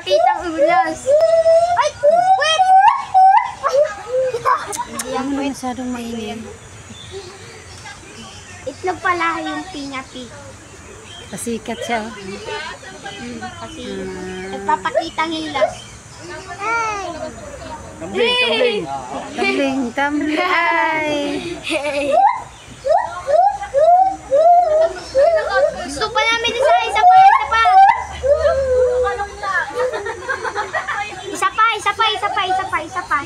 Nagpapakitang ulas. Ay! Wait! Hindi yan Ano wait. masyadong mainit? Itlog pala yung pinapi. Pasikat siya. Kasi nagpapakitang hilas. Hey! Tumbling. Tumbling, tumbling. Ay! Hey! Gusto pa namin isa pa. Isa pa.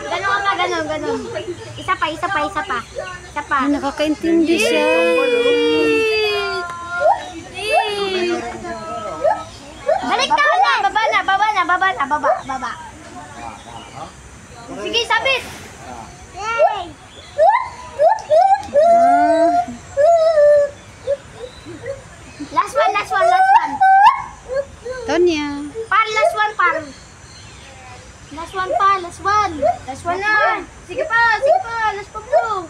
Ganon ka, ganon. Isa pa. Ay, nakakaintindi siya. Balik ka na! Baba. Sige, sabit! Yay! Ah, Last one. Tonya. Last one na! Sige pa! Last pa bro!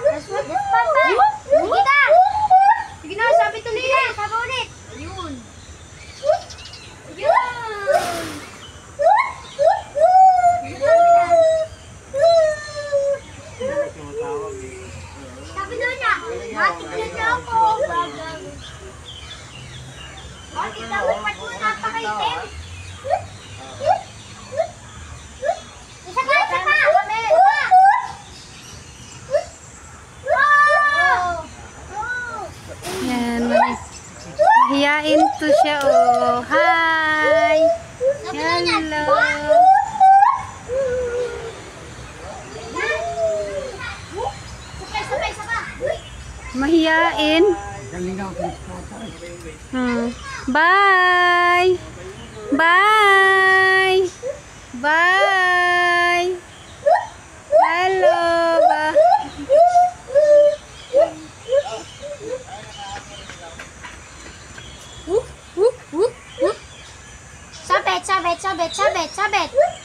Last one pa! Sige na! Sige na, sabit ulit! Sabi ulit! Ayun! Sabi doon niya, matignan niya ako. Bakit dapat pa mo napakaitim? Isa pa! Yan. Mahiyain to siya, oh. Hi! Hello! Mahiyain. Bye! Hello! Sabit!